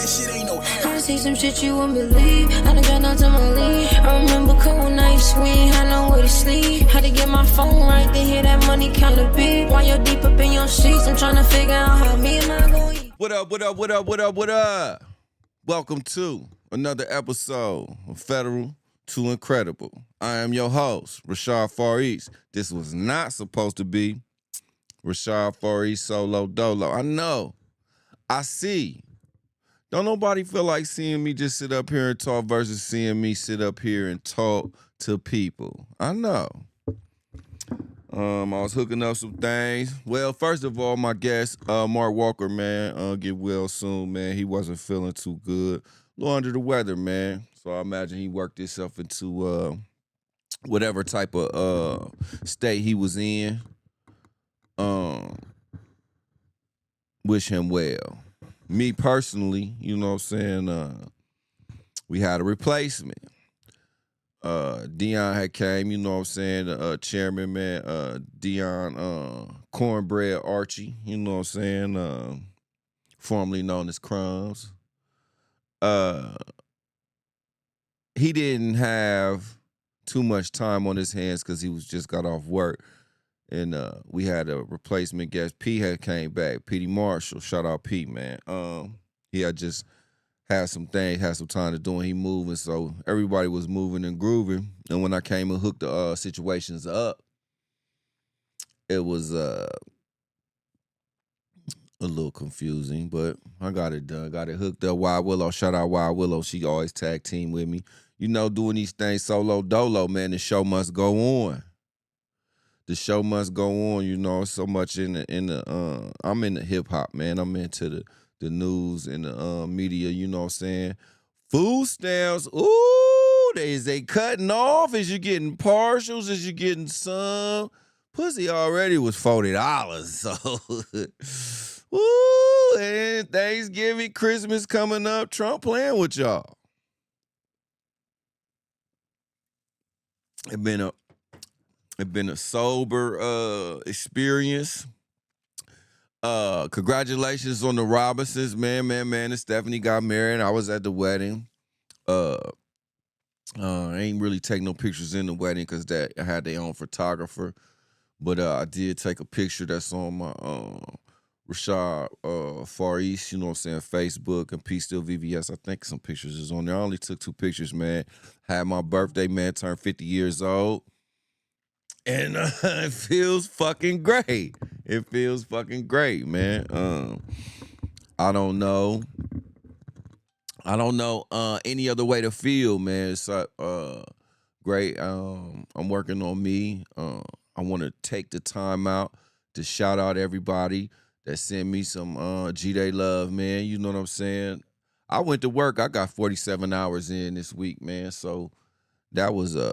that shit ain't no air. I see some shit you wouldn't believe. I done got down to my league. I remember cold nights, we ain't had nowhere to sleep. Had to get my phone right to hear that money count a beat. While you're deep up in your sheets, I'm trying to figure out how me and I gon' eat. What up, what up, what up, what up, what up? Welcome to another episode of Federal to Incredible. I am your host, Rashad Far East. This was not supposed to be Rashad Far East solo Dolo. I know. I see. Don't nobody feel like seeing me just sit up here and talk versus seeing me sit up here and talk to people. I know. I was hooking up some things. Well, first of all, my guest, Mark Walker, man, get well soon, man. He wasn't feeling too good. A little under the weather, man. So I imagine he worked himself into whatever type of state he was in. Wish him well. Me personally, you know what I'm saying, we had a replacement. Dion had came, you know what I'm saying, chairman, man, Dion Cornbread Archie, you know what I'm saying, formerly known as Crumbs. He didn't have too much time on his hands because he was just got off work. And we had a replacement guest. P had came back. P.D. Marshall. Shout out P, man. He had just had some things, had some time to do, and he moving. So everybody was moving and grooving. And when I came and hooked the situations up, it was a little confusing, but I got it done. Got it hooked up. Wild Willow. Shout out Wild Willow. She always tag team with me. You know, doing these things solo dolo, man, the show must go on. The show must go on, you know, so much in the I'm in the hip hop, man. I'm into the news and the media, you know what I'm saying? Food stamps, ooh, is they cutting off? Is you getting partials? Is you getting some? Pussy already was $40, so ooh, and Thanksgiving, Christmas coming up, Trump playing with y'all. It's been a sober experience. Congratulations on the Robinsons, man. And Stephanie got married. I was at the wedding. I ain't really take no pictures in the wedding because I had their own photographer. But I did take a picture that's on my Rashad Far East, you know what I'm saying, Facebook, and P Still VVS. I think some pictures is on there. I only took 2 pictures, man. Had my birthday, man, turned 50 years old. And it feels fucking great. It feels fucking great, man. I don't know any other way to feel, man. It's great. I'm working on me. I want to take the time out to shout out everybody that sent me some G-Day love, man. You know what I'm saying? I went to work. I got 47 hours in this week, man. So that was it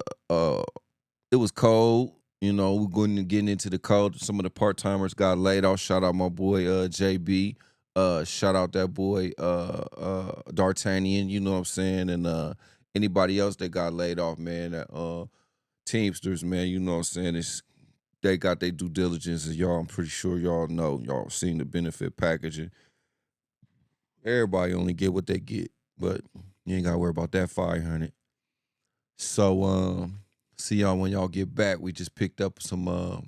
was cold. You know, we're going to get into the cold. Some of the part-timers got laid off. Shout out my boy JB. Shout out that boy D'Artagnan, you know what I'm saying? And anybody else that got laid off, man, Teamsters, man, you know what I'm saying? They got their due diligence, and y'all, I'm pretty sure y'all know. Y'all seen the benefit packaging. Everybody only get what they get, but you ain't got to worry about that 500. So, see y'all when y'all get back. We just picked up some, I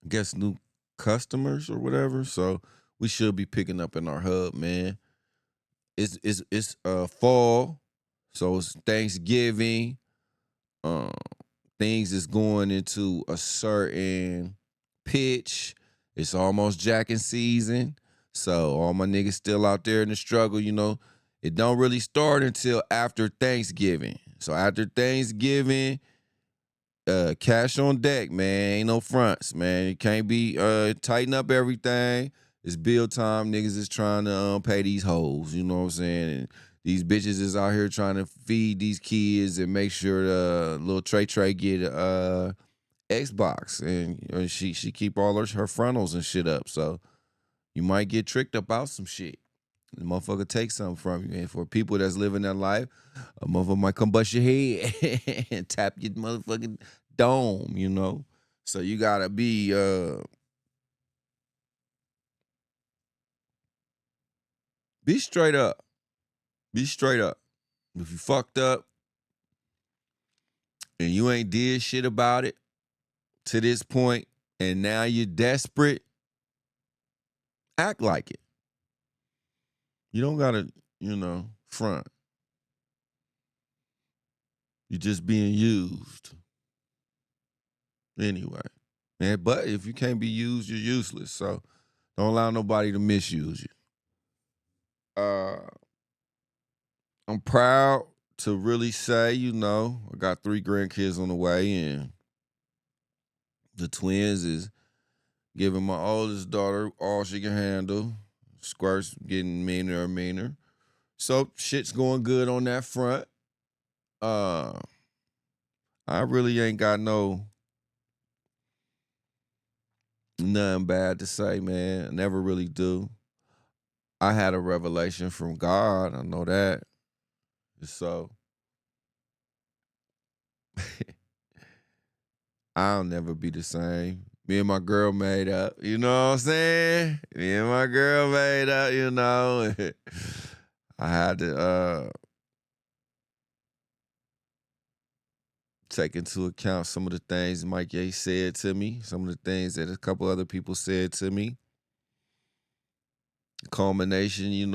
guess, new customers or whatever. So we should be picking up in our hub, man. It's fall, so it's Thanksgiving. Things is going into a certain pitch. It's almost jacking season. So all my niggas still out there in the struggle, you know. It don't really start until after Thanksgiving. So after Thanksgiving, cash on deck, man. Ain't no fronts, man. It can't be tighten up everything. It's bill time. Niggas is trying to pay these hoes, you know what I'm saying? And these bitches is out here trying to feed these kids and make sure little Trey get Xbox. And she keep all her frontals and shit up. So you might get tricked about some shit. The motherfucker take something from you. And for people that's living that life, a motherfucker might come bust your head and tap your motherfucking dome, you know? So you gotta be Be straight up. Be straight up. If you fucked up and you ain't did shit about it to this point, and now you're desperate, act like it. You don't gotta, front. You're just being used. Anyway. Man, but if you can't be used, you're useless. So don't allow nobody to misuse you. I'm proud to really say, I got 3 grandkids on the way, and the twins is giving my oldest daughter all she can handle. Squirt's getting meaner and meaner. So shit's going good on that front. I really ain't got nothing bad to say, man. I never really do. I had a revelation from God. I know that. So I'll never be the same. Me and my girl made up. You know what I'm saying? Me and my girl made up, I had to take into account some of the things Mike Ye said to me, some of the things that a couple other people said to me. Culmination,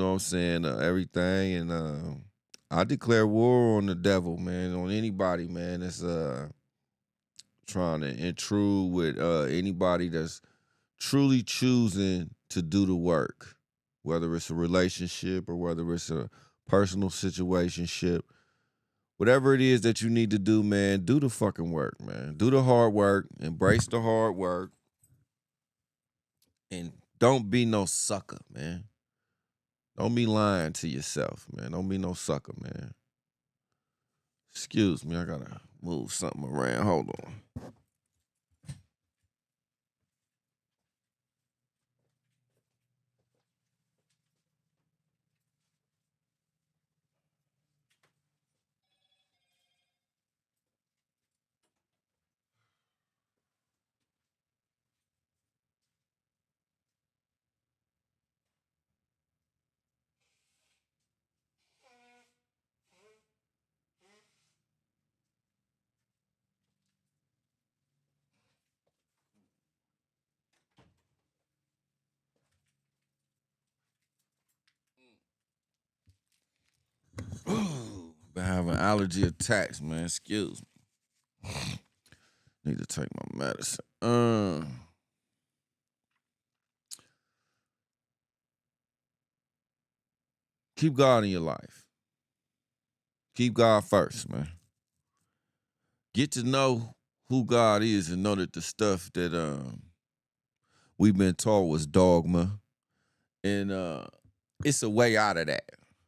everything. And I declare war on the devil, man, on anybody, man, that's trying to intrude with anybody that's truly choosing to do the work, whether it's a relationship or whether it's a personal situationship. Whatever it is that you need to do, man, do the fucking work, man. Do the hard work. Embrace the hard work. And don't be no sucker, man. Don't be lying to yourself, man. Don't be no sucker, man. Excuse me, I gotta move something around. Hold on. Been having allergy attacks, man. Excuse me. Need to take my medicine. Keep God in your life. Keep God first, man. Get to know who God is and know that the stuff that we've been taught was dogma. And it's a way out of that.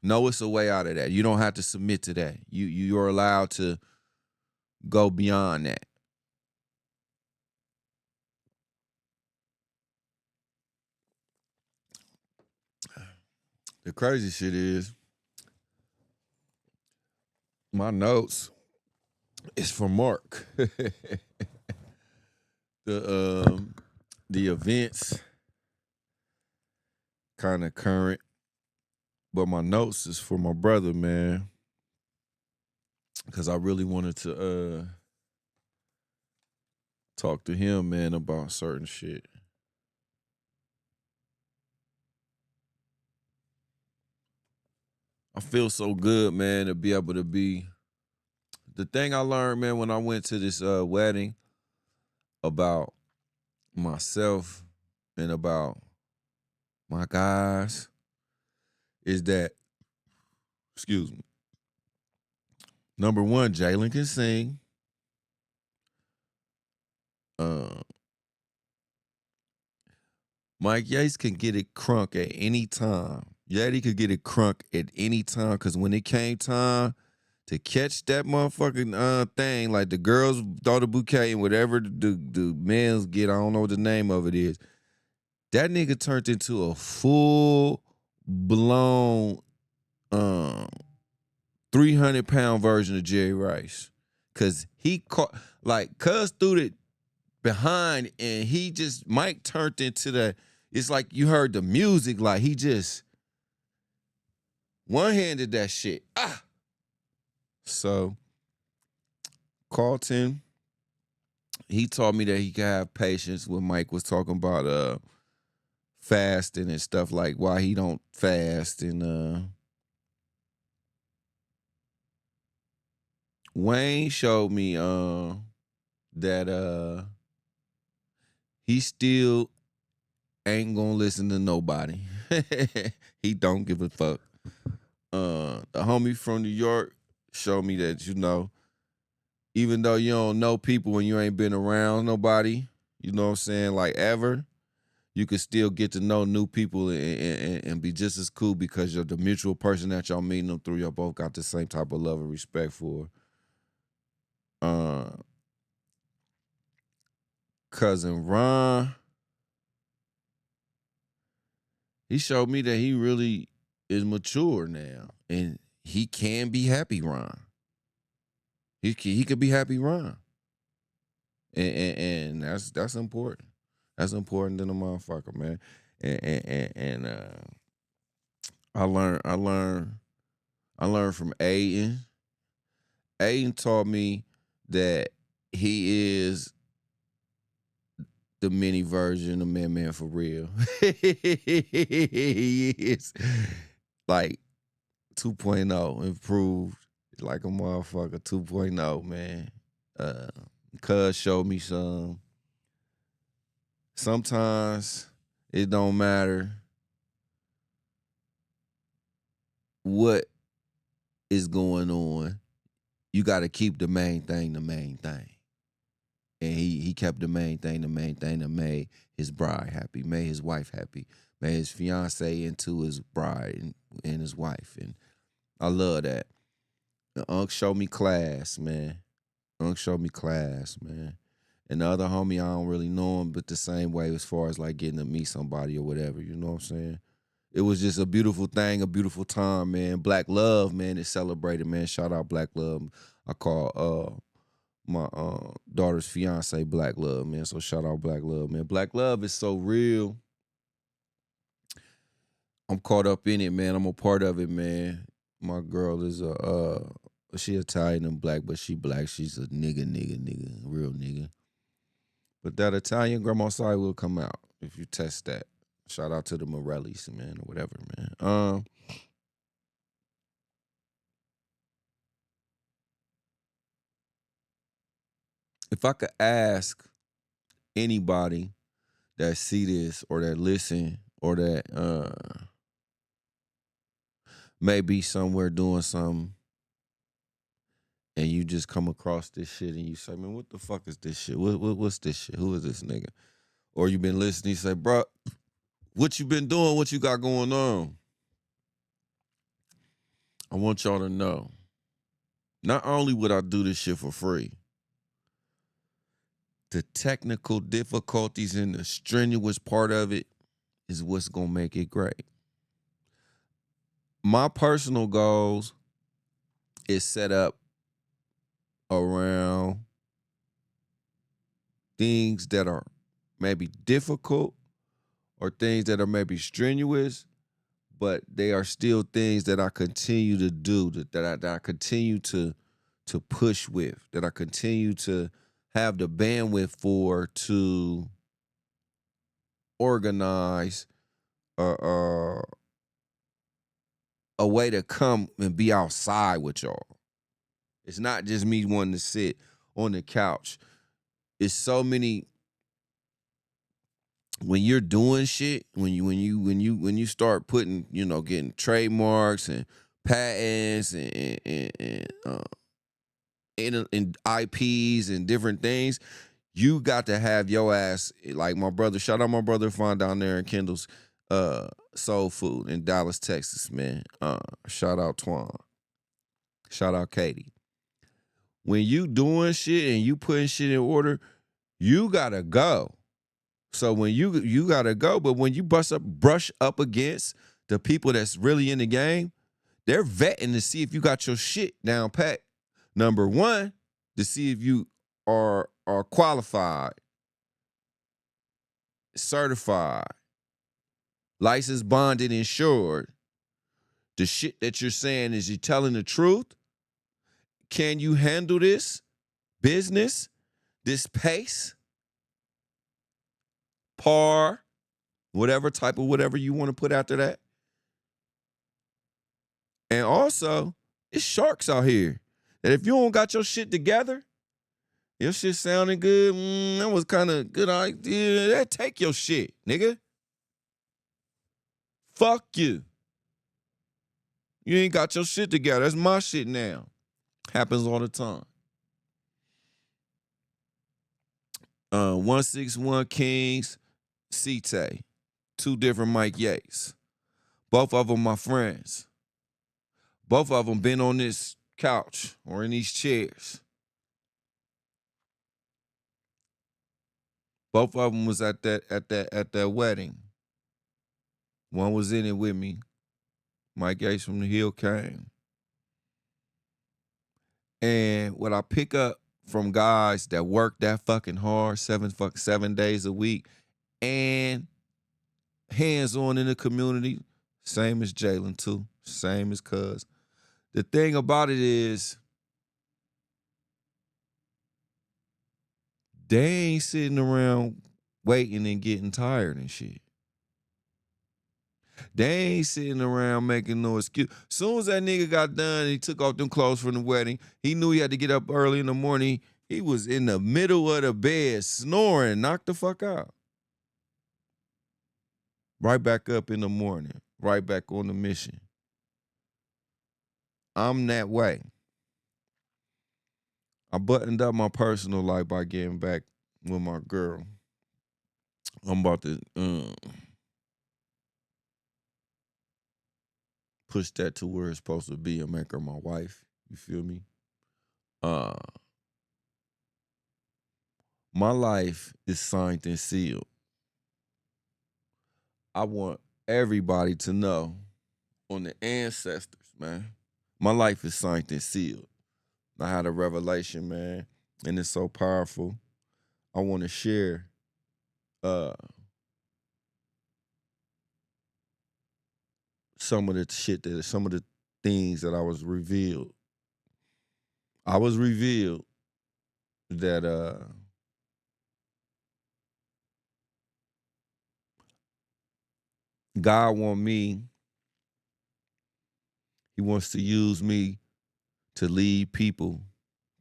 No, it's a way out of that. You don't have to submit to that. You're allowed to go beyond that. The crazy shit is my notes is from Mark. The events kind of current, but my notes is for my brother, man, because I really wanted to talk to him, man, about certain shit. I feel so good, man, to be able to be. The thing I learned, man, when I went to this wedding about myself and about my guys is that, excuse me, number one, Jalen can sing. Mike Yates can get it crunk at any time. Yeti could get it crunk at any time, because when it came time to catch that motherfucking thing, like the girls throw the bouquet and whatever the men's get, I don't know what the name of it is, that nigga turned into a full-blown 300-pound version of Jerry Rice. Because he caught, like, Cuz threw it behind, and Mike turned into it's like you heard the music, like he just, One-handed that shit. So Carlton, he taught me that he could have patience when Mike was talking about fasting and stuff, like why he don't fast. And Wayne showed me that he still ain't gonna listen to nobody. He don't give a fuck. The homie from New York showed me that, even though you don't know people and you ain't been around nobody, you know what I'm saying, like ever, you can still get to know new people and be just as cool because you're the mutual person that y'all meeting them through. Y'all both got the same type of love and respect for. Cousin Ron, he showed me that he really is mature now, and he can be happy Ron. He could be happy Ron, and that's important. That's important than a motherfucker, man. And I learned from Aiden. Aiden taught me that he is the mini version of Man for real. He is like 2.0 improved, like a motherfucker 2.0, man. Cuz showed me sometimes it don't matter what is going on. You got to keep the main thing the main thing. And he kept the main thing that made his bride happy, made his wife happy, made his fiance into his bride and his wife. And I love that. The Unc showed me class, man. Unc showed me class, man. And the other homie, I don't really know him, but the same way as far as like getting to meet somebody or whatever, you know what I'm saying? It was just a beautiful thing, a beautiful time, man. Black love, man, is celebrated, man. Shout out Black love. I call my daughter's fiance Black love, man. So shout out Black love, man. Black love is so real. I'm caught up in it, man. I'm a part of it, man. My girl is she Italian and black, but she black. She's a nigga, real nigga. But that Italian grandma side will come out if you test that. Shout out to the Morellis, man, or whatever, man. If I could ask anybody that see this or that listen or that maybe somewhere doing something and you just come across this shit and you say, man, what the fuck is this shit? What's this shit? Who is this nigga? Or you been listening, you say, bro, what you been doing? What you got going on? I want y'all to know, not only would I do this shit for free, the technical difficulties and the strenuous part of it is what's gonna make it great. My personal goals is set up around things that are maybe difficult or things that are maybe strenuous, but they are still things that I continue to do, that I continue to push with, that I continue to have the bandwidth for to organize a way to come and be outside with y'all. It's not just me wanting to sit on the couch. It's so many. When you're doing shit, when you start putting, getting trademarks and patents and IPs and different things, you got to have your ass, like my brother, shout out my brother Fon down there in Kendall's Soul Food in Dallas, Texas, man. Shout out Twan. Shout out Katie. When you doing shit and you putting shit in order, you gotta go. So when you gotta go, but when you brush up against the people that's really in the game, they're vetting to see if you got your shit down pat. Number one, to see if you are qualified, certified, licensed, bonded, insured. The shit that you're saying, is you telling the truth? Can you handle this business, this pace, par, whatever type of whatever you want to put after that? And also, it's sharks out here that if you don't got your shit together, your shit sounding good, that was kind of good idea. Take your shit, nigga. Fuck you. You ain't got your shit together. That's my shit now. Happens all the time. 161 Kings, C-Tay. 2 different Mike Yates. Both of them my friends. Both of them been on this couch or in these chairs. Both of them was at that wedding. One was in it with me. Mike Yates from the Hill came. And what I pick up from guys that work that fucking hard, 7 days a week, and hands-on in the community, same as Jalen too, same as Cuz. The thing about it is, they ain't sitting around waiting and getting tired and shit. They ain't sitting around making no excuse. Soon as that nigga got done and he took off them clothes from the wedding, he knew he had to get up early in the morning. He was in the middle of the bed snoring, knocked the fuck out. Right back up in the morning, right back on the mission. I'm that way. I buttoned up my personal life by getting back with my girl. I'm about to push that to where it's supposed to be and make her my wife. You feel me? My life is signed and sealed. I want everybody to know on the ancestors, man. My life is signed and sealed. I had a revelation, man, and it's so powerful. I want to share some of the things that I was revealed. I was revealed that God want me, he wants to use me to lead people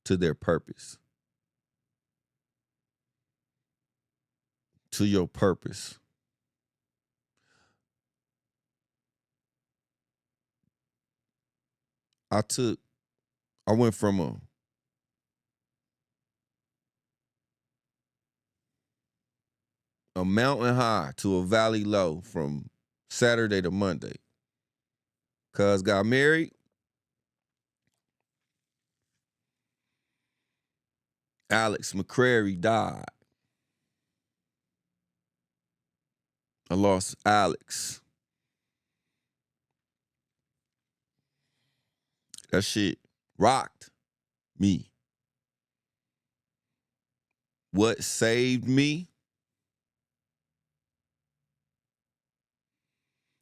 to their purpose. To your purpose. I went from a mountain high to a valley low from Saturday to Monday. Cuz got married. Alex McCrary died. I lost Alex. That shit rocked me. What saved me?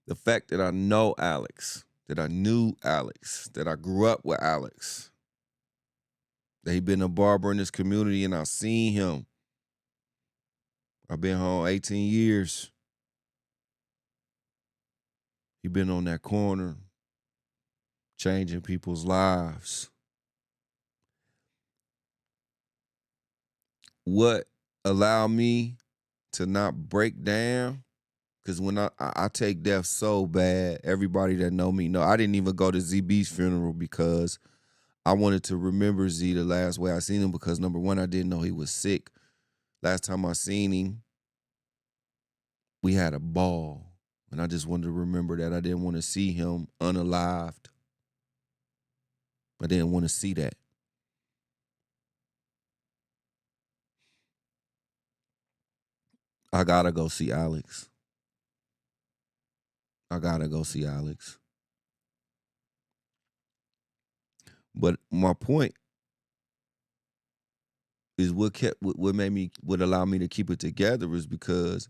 The fact that I know Alex, that I knew Alex, that I grew up with Alex, that he been a barber in this community and I seen him. I've been home 18 years. He been on that corner, changing people's lives. What allowed me to not break down? Because when I take death so bad, everybody that know me know. I didn't even go to ZB's funeral because I wanted to remember Z the last way I seen him because, number one, I didn't know he was sick. Last time I seen him, we had a ball. And I just wanted to remember that. I didn't want to see him unalived. I didn't want to see that. I gotta go see Alex. But my point is what allowed me to keep it together is because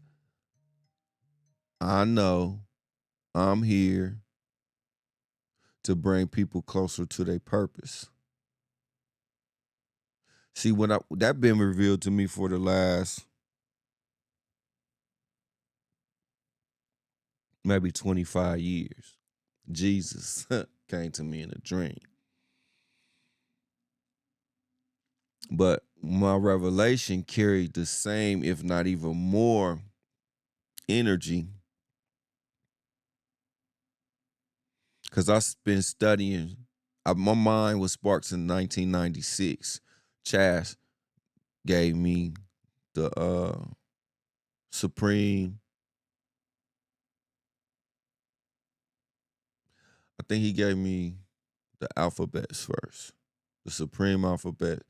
I know I'm here to bring people closer to their purpose. See, when that been revealed to me for the last maybe 25 years. Jesus came to me in a dream. But my revelation carried the same, if not even more, energy. Because I've been studying. My mind was sparked in 1996. Chaz gave me the Supreme. I think he gave me the alphabets first, the Supreme alphabet,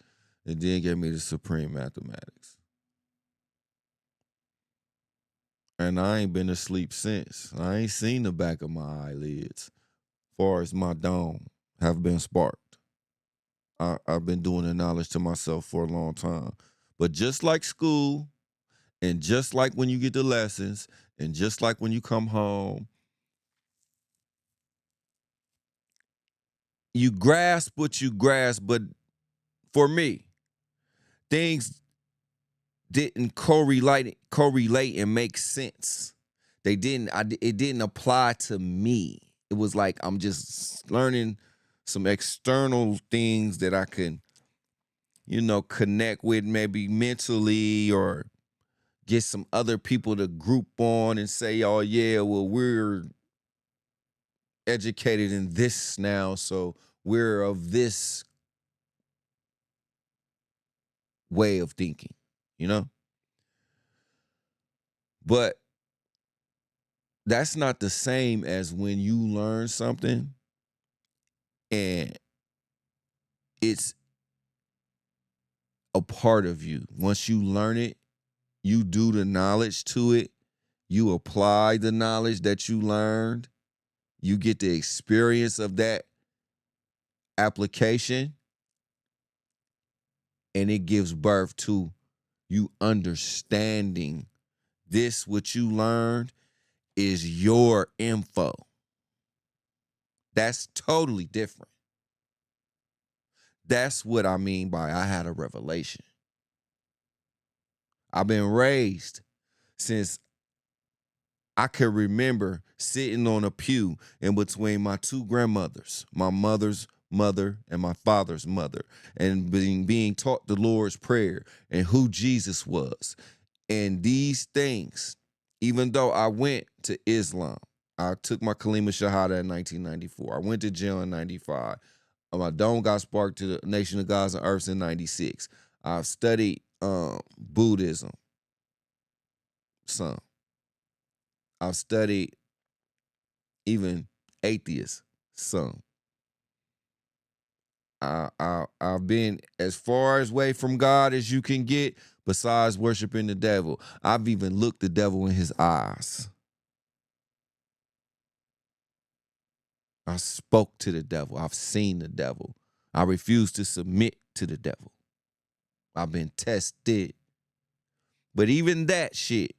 and then gave me the Supreme mathematics. And I ain't been asleep since. I ain't seen the back of my eyelids. Far as my dome have been sparked. I've been doing the knowledge to myself for a long time. But just like school, and just like when you get the lessons, and just like when you come home, you grasp what you grasp. But for me, things didn't correlate and make sense. They didn't. It didn't apply to me. It was like I'm just learning some external things that I can, connect with maybe mentally, or get some other people to group on and say, oh yeah, well, we're educated in this now, so we're of this way of thinking, you know? But that's not the same as when you learn something and it's a part of you. Once you learn it, you do the knowledge to it, you apply the knowledge that you learned, you get the experience of that application, and it gives birth to you understanding this, what you learned is your info. That's totally different. That's what I mean by I had a revelation. I've been raised since I could remember sitting on a pew in between my two grandmothers, my mother's mother and my father's mother, and being taught the Lord's Prayer and who Jesus was. And these things, even though I went to Islam, I took my Kalima Shahada in 1994. I went to jail in 95. My dome got sparked to the Nation of Gods and Earths in 96. I've studied Buddhism some. I've studied even atheists some. I've been as far away from God as you can get, besides worshiping the devil. I've even looked the devil in his eyes. I spoke to the devil. I've seen the devil. I refuse to submit to the devil. I've been tested. But even that shit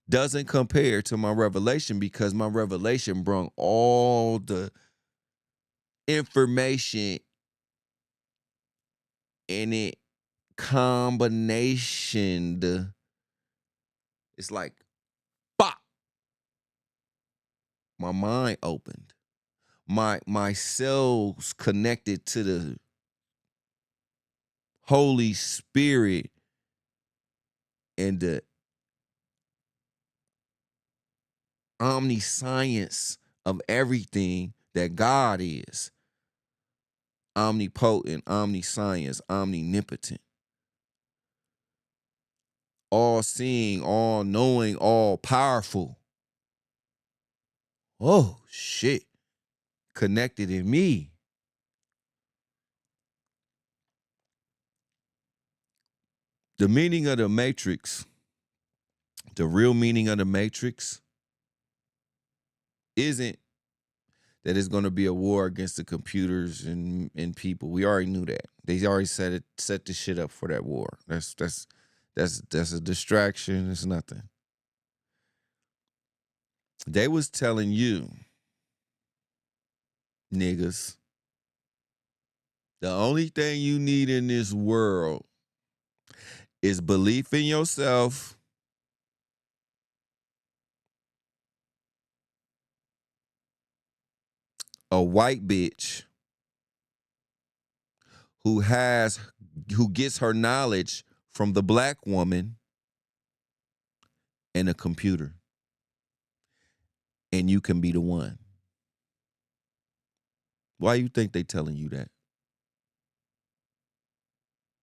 doesn't compare to my revelation, because my revelation brought all the information in it combination. It's like, bop. My mind opened. My cells connected to the Holy Spirit and the omniscience of everything that God is. Omnipotent, omniscience, omnipotent. All seeing, all knowing, all powerful. Oh, shit. Connected in me. The meaning of the Matrix, the real meaning of the Matrix, isn't that it's going to be a war against the computers and people. We already knew that. They already set the shit up for that war. That's a distraction. It's nothing. They was telling you niggas. The only thing you need in this world is belief in yourself, a white bitch who gets her knowledge from the black woman, and a computer. And you can be the one. Why you think they telling you that?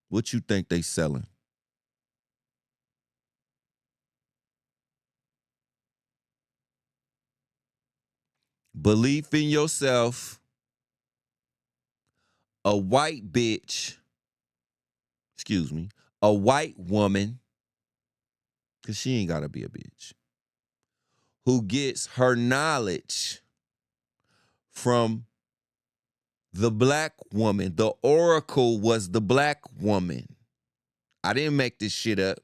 What you think they selling? Belief in yourself, a white bitch, a white woman, because she ain't got to be a bitch, who gets her knowledge from the black woman. The oracle was the black woman. I didn't make this shit up.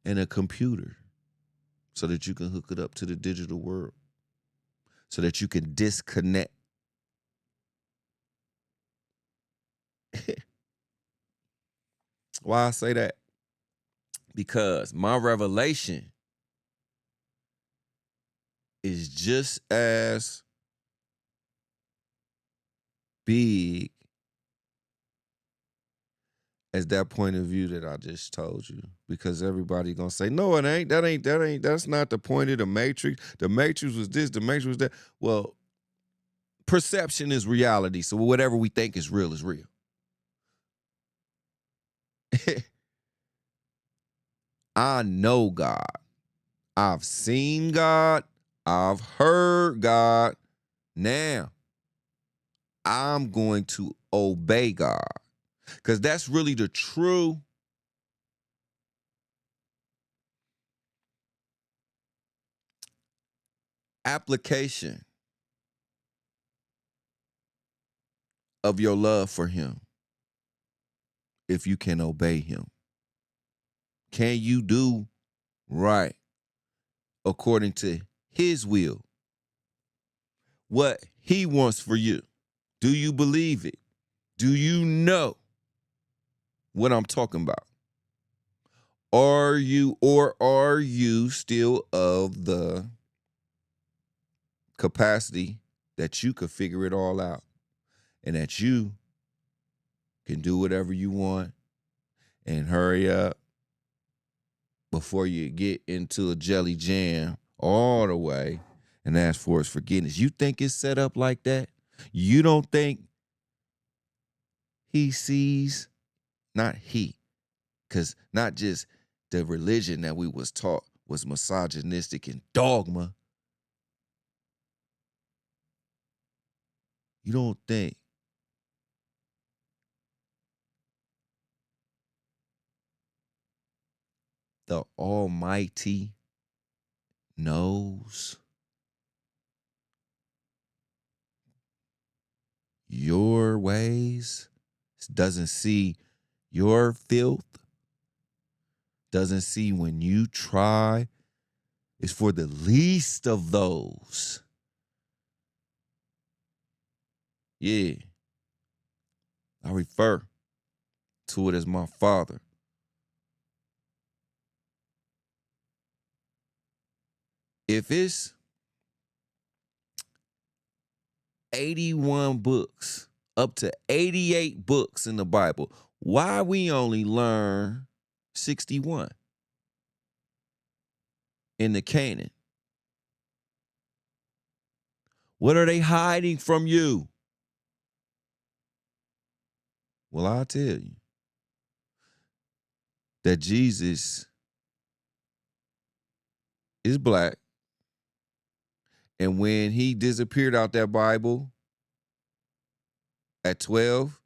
And a computer, so that you can hook it up to the digital world, so that you can disconnect. Why I say that? Because my revelation is just as big as that point of view that I just told you. Because everybody gonna say, no, it ain't. That's not the point of the Matrix. The Matrix was this, the Matrix was that. Well, perception is reality. So whatever we think is real is real. I know God. I've seen God. I've heard God. Now, I'm going to obey God. Because that's really the true application of your love for him. If you can obey him. Can you do right according to his will? What he wants for you? Do you believe it? Do you know what I'm talking about? Are you still of the capacity that you could figure it all out and that you can do whatever you want and hurry up before you get into a jelly jam all the way and ask for his forgiveness? You think it's set up like that? You don't think he sees? Not he, because not just the religion that we was taught was misogynistic and dogma. You don't think the Almighty knows your ways, doesn't see your filth, doesn't see when you try? It's for the least of those. Yeah. I refer to it as my Father. If it's 81 books, up to 88 books in the Bible, why we only learn 61 in the canon? What are they hiding from you? Well, I'll tell you that Jesus is black. And when he disappeared out that Bible at 12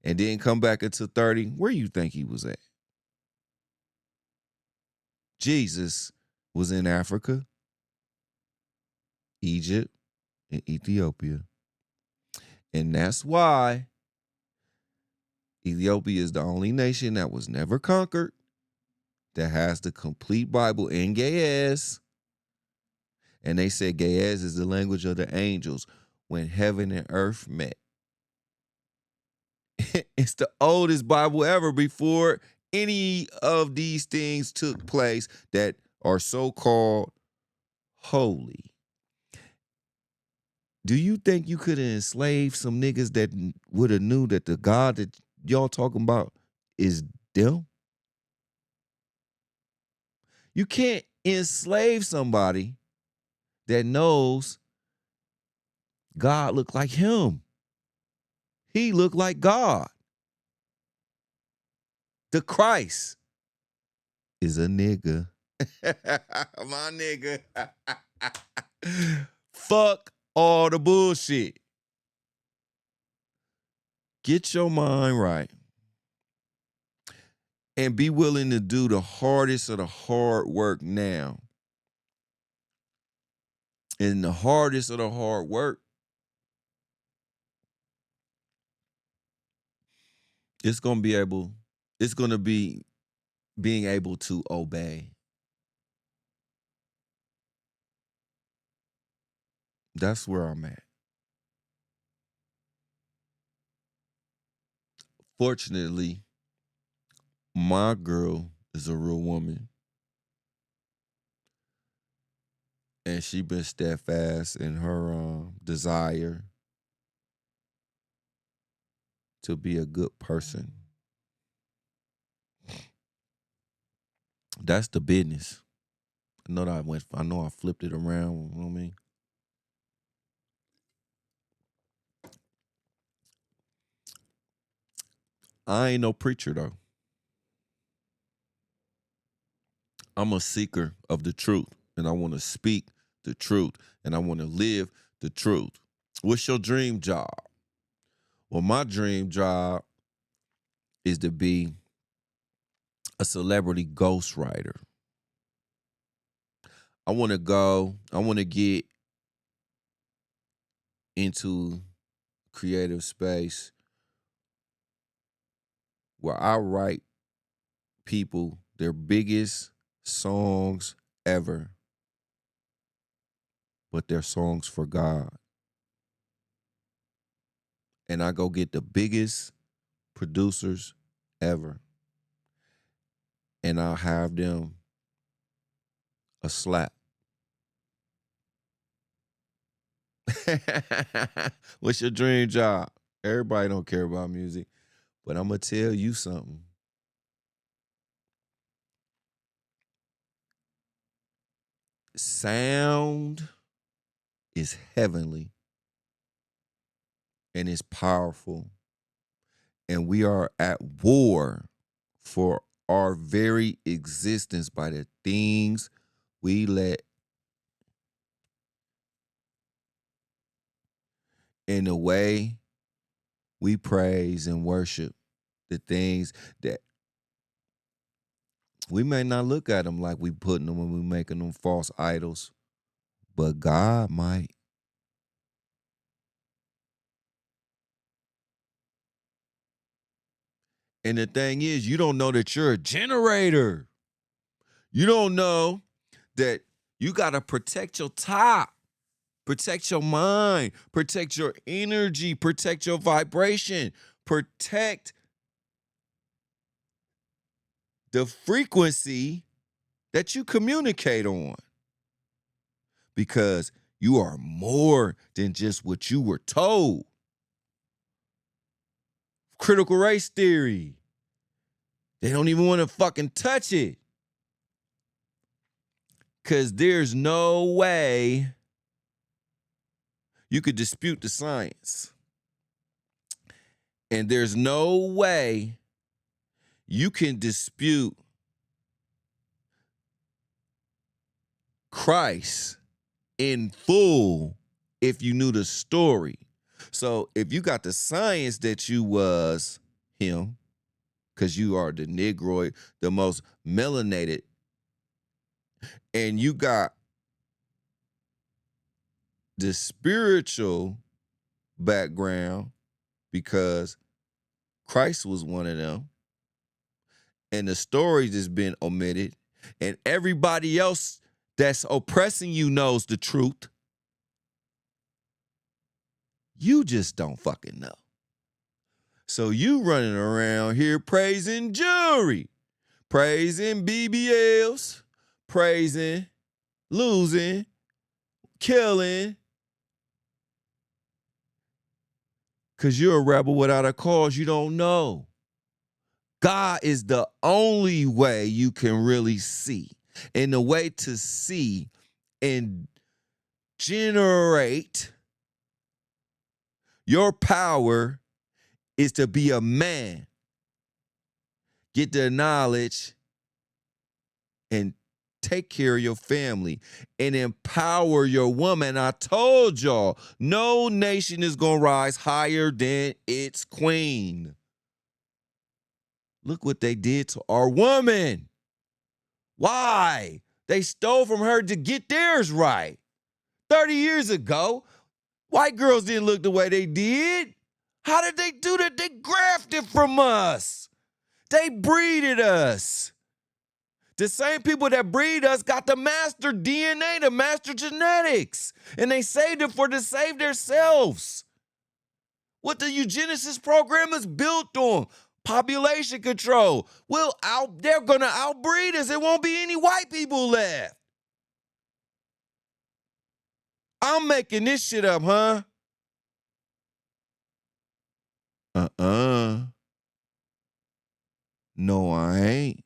and didn't come back until 30, where you think he was at? Jesus was in Africa, Egypt, and Ethiopia. And that's why Ethiopia is the only nation that was never conquered, that has the complete Bible in gay ass. And they said Ge'ez is the language of the angels when heaven and earth met. It's the oldest Bible ever before any of these things took place that are so-called holy. Do you think you could have enslaved some niggas that would have knew that the God that y'all talking about is them? You can't enslave somebody that knows God looked like him. He looked like God. The Christ is a nigga. My nigga. Fuck all the bullshit. Get your mind right. And be willing to do the hardest of the hard work now. And the hardest of the hard work, it's going to be being able to obey. That's where I'm at. Fortunately, my girl is a real woman. And she been steadfast in her desire to be a good person. That's the business. I know I flipped it around, you know what I mean? I ain't no preacher though. I'm a seeker of the truth, and I want to speak the truth, and I want to live the truth. What's your dream job? Well, my dream job is to be a celebrity ghostwriter. I want to get into creative space where I write people their biggest songs ever, but they're songs for God. And I go get the biggest producers ever, and I'll have them a slap. What's your dream job? Everybody don't care about music, but I'm going to tell you something. Sound is heavenly and it's powerful. And we are at war for our very existence by the things we let in the way we praise and worship, the things that we may not look at them like we putting them when we making them false idols, but God might. And the thing is, you don't know that you're a generator. You don't know that you got to protect your top, protect your mind, protect your energy, protect your vibration, protect the frequency that you communicate on. Because you are more than just what you were told. Critical race theory. They don't even want to fucking touch it. Because there's no way you could dispute the science. And there's no way you can dispute Christ in full if you knew the story. So if you got the science that you was him, because you are the Negroid, the most melanated, and you got the spiritual background because Christ was one of them, and the stories has been omitted, and everybody else that's oppressing you knows the truth. You just don't fucking know. So you running around here praising jewelry, praising BBLs, praising, losing, killing. Because you're a rebel without a cause you don't know. God is the only way you can really see. And the way to see and generate your power is to be a man. Get the knowledge and take care of your family and empower your woman. I told y'all, no nation is going to rise higher than its queen. Look what they did to our woman. Why? They stole from her to get theirs right. 30 years ago, white girls didn't look the way they did. How did they do that? They grafted from us. They breeded us. The same people that breed us got the master DNA, the master genetics, and they saved it for to save themselves. What the eugenicist program is built on, population control. They're gonna outbreed us. There won't be any white people left. I'm making this shit up, huh? No, I ain't.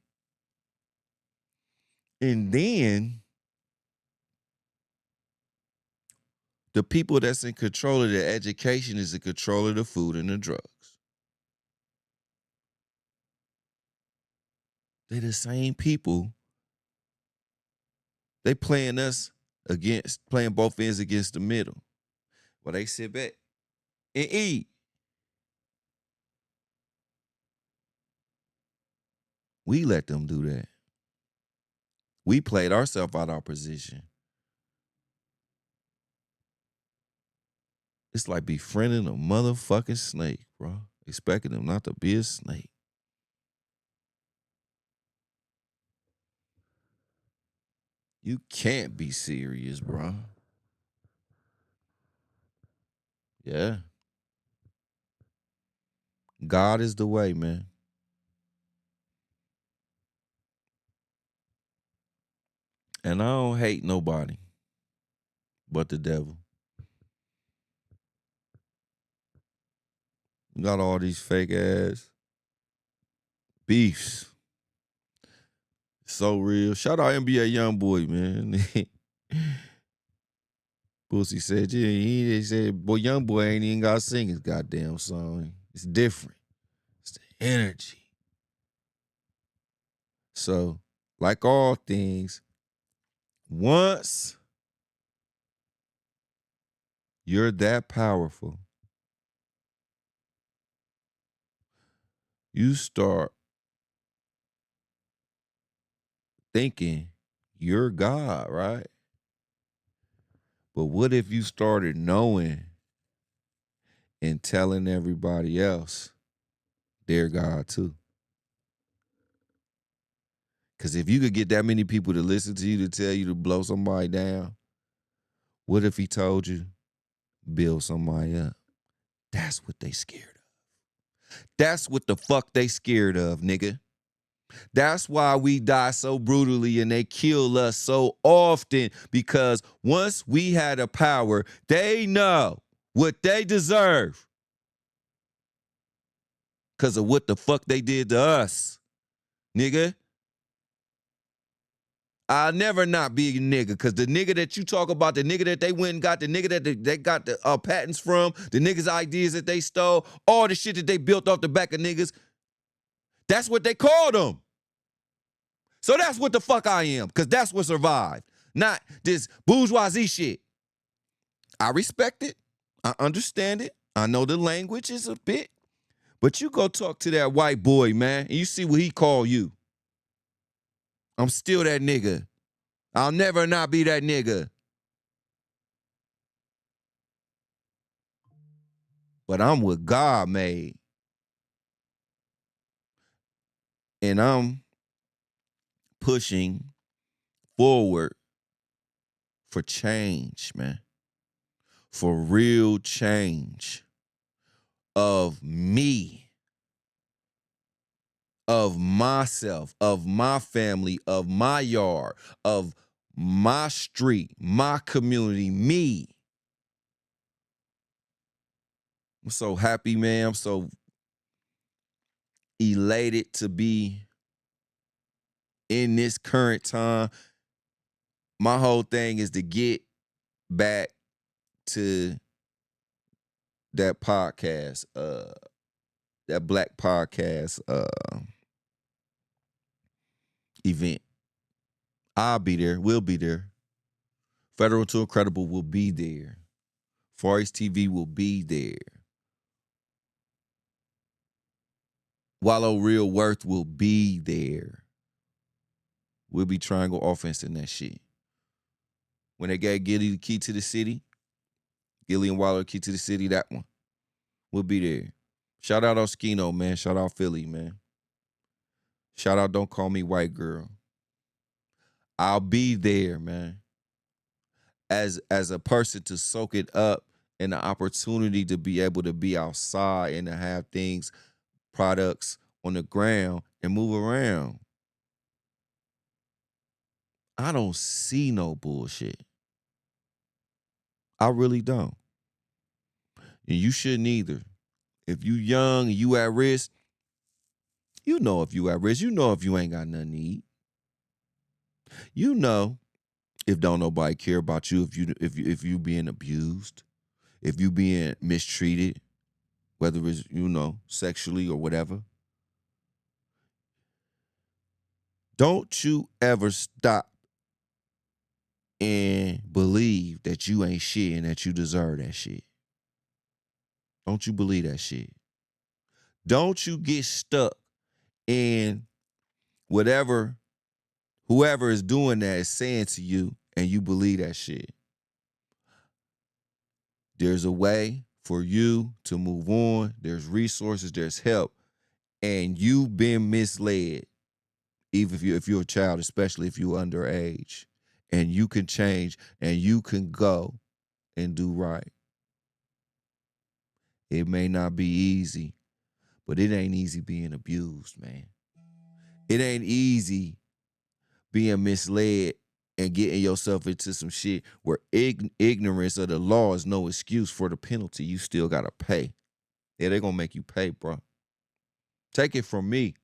And then the people that's in control of the education is in control of the food and the drugs. They the same people. They playing both ends against the middle. Well, they sit back and eat. We let them do that. We played ourselves out our position. It's like befriending a motherfucking snake, bro. Expecting them not to be a snake. You can't be serious, bro. Yeah. God is the way, man. And I don't hate nobody but the devil. You got all these fake ass beefs. So real. Shout out NBA Youngboy, man. Pussy said, yeah, he said, boy, Youngboy ain't even got to sing his goddamn song. It's different. It's the energy. So, like all things, once you're that powerful, you start thinking you're God, right? But what if you started knowing and telling everybody else they're God too? Because if you could get that many people to listen to you to tell you to blow somebody down, what if he told you build somebody up? That's what they scared of. That's what the fuck they scared of, nigga. That's why we die so brutally and they kill us so often, because once we had a power, they know what they deserve because of what the fuck they did to us, nigga. I'll never not be a nigga, because the nigga that you talk about, the nigga that they went and got, the nigga that they got the patents from, the niggas' ideas that they stole, all the shit that they built off the back of niggas, that's what they called them. So that's what the fuck I am, because that's what survived. Not this bourgeoisie shit. I respect it. I understand it. I know the language is a bit. But you go talk to that white boy, man, and you see what he call you. I'm still that nigga. I'll never not be that nigga. But I'm what God made. And I'm pushing forward for change, man. For real change of me, of myself, of my family, of my yard, of my street, my community, me. I'm so happy, man. I'm so elated to be in this current time. My whole thing is to get back to that podcast, that Black podcast event. I'll be there. We'll be there. Federal to Incredible will be there. Far East TV will be there. Wallow Real Worth will be there. We'll be triangle offense in that shit. When they gave Gilly the key to the city, Gilly and Wallow the key to the city, that one. We'll be there. Shout out Oskino, man. Shout out Philly, man. Shout out Don't Call Me White Girl. I'll be there, man. As a person to soak it up and the opportunity to be able to be outside and to have things, products on the ground and move around. I don't see no bullshit. I really don't. And you shouldn't either. If you young and you at risk, you know if you at risk. You know if you ain't got nothing to eat. You know if don't nobody care about you, if you being abused, if you being mistreated, whether it's, sexually or whatever. Don't you ever stop and believe that you ain't shit and that you deserve that shit. Don't you believe that shit. Don't you get stuck in whoever is doing that is saying to you and you believe that shit. There's a way for you to move on. There's resources, there's help. And you've been misled, even if you're a child, especially if you're underage. And you can change and you can go and do right. It may not be easy, but it ain't easy being abused, man. It ain't easy being misled and getting yourself into some shit where ignorance of the law is no excuse for the penalty. You still got to pay. Yeah, they're going to make you pay, bro. Take it from me.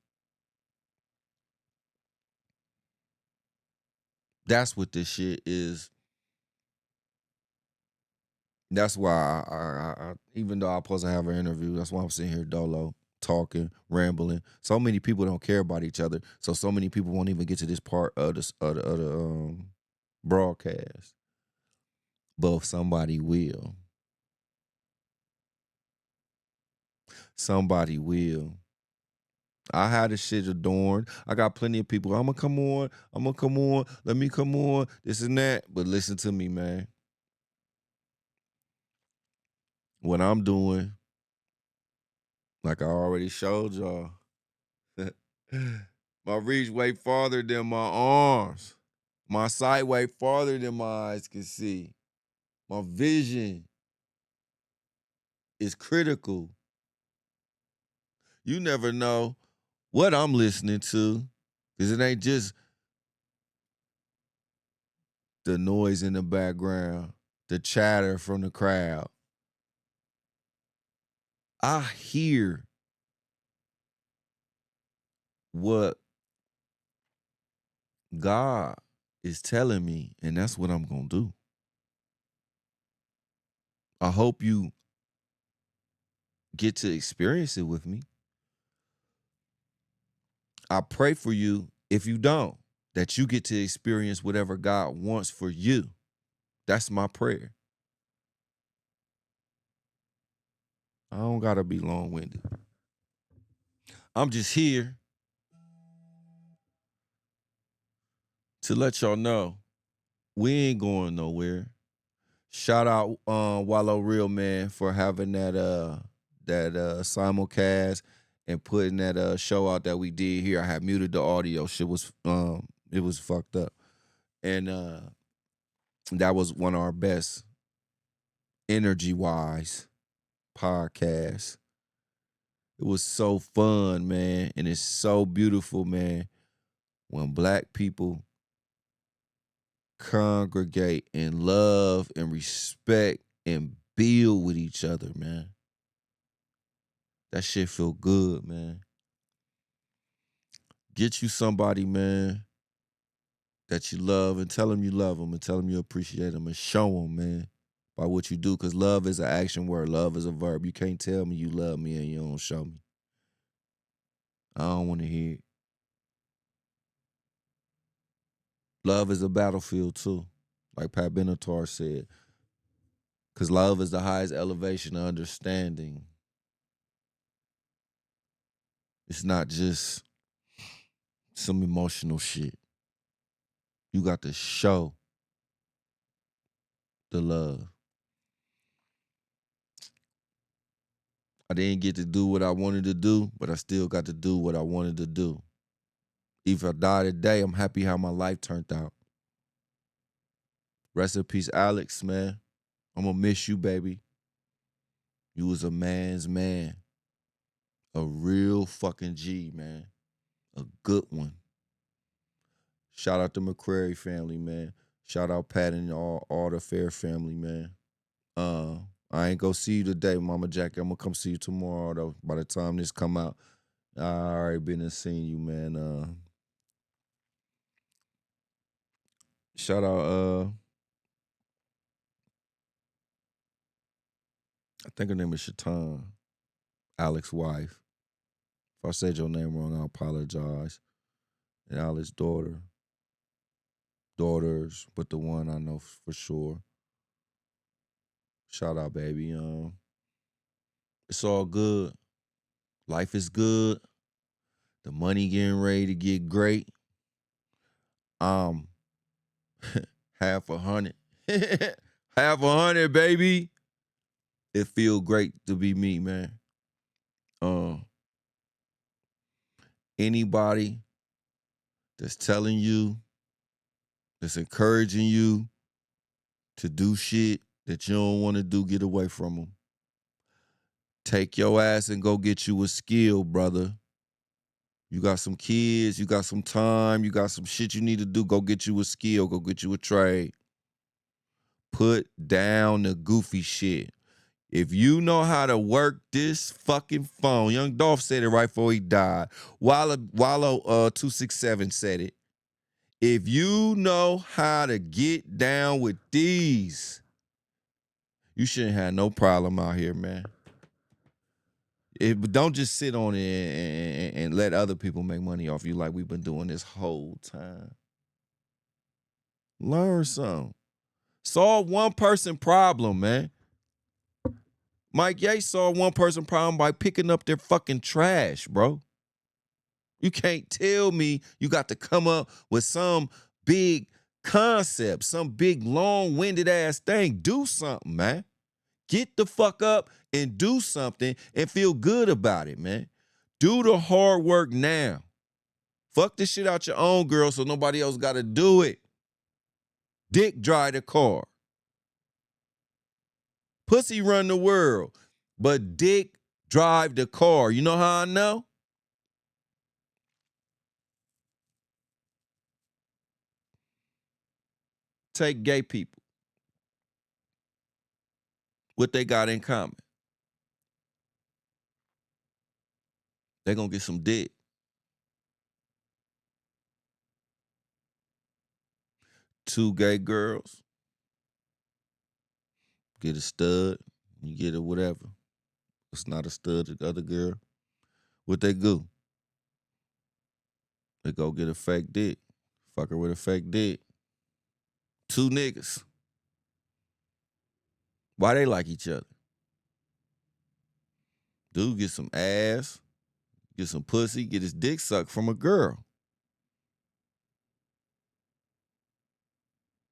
That's what this shit is. That's why I even though I'm supposed to have an interview, that's why I'm sitting here Dolo, talking, rambling. So many people don't care about each other. So many people won't even get to this part of the broadcast. But somebody will. Somebody will. I had this shit adorned. I got plenty of people. I'm gonna come on. Let me come on. This and that. But listen to me, man. What I'm doing, like I already showed y'all, my reach way farther than my arms. My sight way farther than my eyes can see. My vision is critical. You never know what I'm listening to, because it ain't just the noise in the background, the chatter from the crowd. I hear what God is telling me, and that's what I'm going to do. I hope you get to experience it with me. I pray for you, if you don't, that you get to experience whatever God wants for you. That's my prayer. I don't got to be long-winded. I'm just here to let y'all know we ain't going nowhere. Shout out Wallow Real, man, for having that simulcast and putting that show out that we did here. I had muted the audio. Shit was it was fucked up. And That was one of our best energy-wise podcasts. It was so fun, man, and it's so beautiful, man, when black people congregate and love and respect and build with each other, man. That shit feel good, man. Get you somebody, man, that you love and tell them you love them and tell them you appreciate them and show them, man, by what you do. Because love is an action word. Love is a verb. You can't tell me you love me and you don't show me. I don't want to hear it. Love is a battlefield, too, like Pat Benatar said. Because love is the highest elevation of understanding. It's not just some emotional shit. You got to show the love. I didn't get to do what I wanted to do, but I still got to do what I wanted to do. If I die today, I'm happy how my life turned out. Rest in peace, Alex, man. I'm going to miss you, baby. You was a man's man. A real fucking G, man. A good one. Shout out the McCrary family, man. Shout out Pat and all the Fair family, man. I ain't gonna see you today, Mama Jackie. I'm gonna come see you tomorrow, though. By the time this come out, I already been and seen you, man. Shout out, I think her name is Shatan, Alex's wife. If I said your name wrong, I apologize. And Alex's daughters, but the one I know for sure. Shout out, baby. It's all good. Life is good. The money getting ready to get great. Half 100. Half 100, baby. It feel great to be me, man. Anybody that's telling you, that's encouraging you to do shit that you don't want to do, get away from them. Take your ass and go get you a skill, brother. You got some kids, you got some time, you got some shit you need to do, go get you a skill, go get you a trade. Put down the goofy shit. If you know how to work this fucking phone, Young Dolph said it right before he died. Wallow 267 said it. If you know how to get down with these, you shouldn't have no problem out here, man. But don't just sit on it and let other people make money off you like we've been doing this whole time. Learn something. Solve one person problem, man. Mike Yates solved one person problem by picking up their fucking trash, bro. You can't tell me you got to come up with some big concept, some big long-winded ass thing. Do something, man. Get the fuck up and do something and feel good about it, man. Do the hard work now. Fuck this shit out your own girl so nobody else got to do it. Dick drive the car. Pussy run the world. But dick drive the car. You know how I know? Take gay people. What they got in common? They gonna get some dick. Two gay girls. Get a stud. You get a whatever. It's not a stud, the other girl. What they do? They go get a fake dick. Fuck her with a fake dick. Two niggas. Why they like each other? Dude get some ass, get some pussy, get his dick sucked from a girl.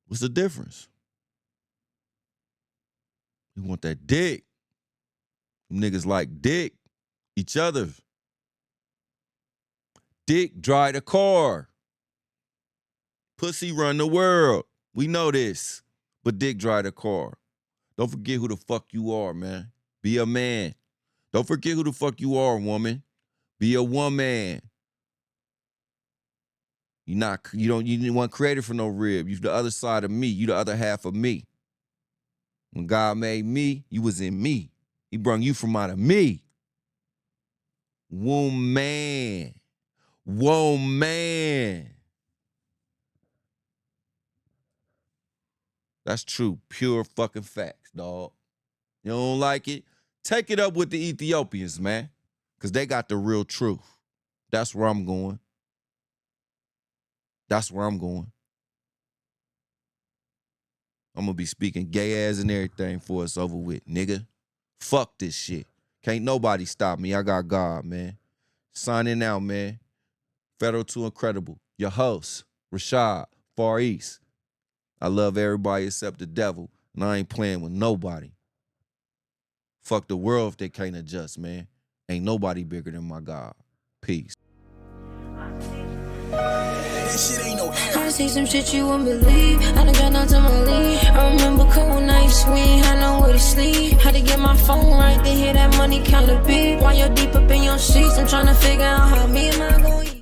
What's the difference? You want that dick. Them niggas like dick. Each other. Dick drive the car. Pussy run the world. We know this. but dick drive the car. Don't forget who the fuck you are, man. Be a man. Don't forget who the fuck you are, woman. Be a woman. You weren't created for no rib. You the other side of me. You the other half of me. When God made me, you was in me. He brung you from out of me. Woman. Woman. That's true. Pure fucking facts, dog. You don't like it? Take it up with the Ethiopians, man. Because they got the real truth. That's where I'm going. That's where I'm going. I'm going to be speaking gay ass and everything for it's over with, nigga. Fuck this shit. Can't nobody stop me. I got God, man. Signing out, man. Federal to Incredible. Your host, Rashad, Far East. I love everybody except the devil, and I ain't playing with nobody. Fuck the world if they can't adjust, man. Ain't nobody bigger than my God. Peace. I see some shit you wouldn't believe. I done got down to my league. I remember cold nights, we ain't had nowhere to sleep. Had to get my phone right to hear that money count a beat. While you're deep up in your sheets, I'm trying to figure out how me and my gon' eat.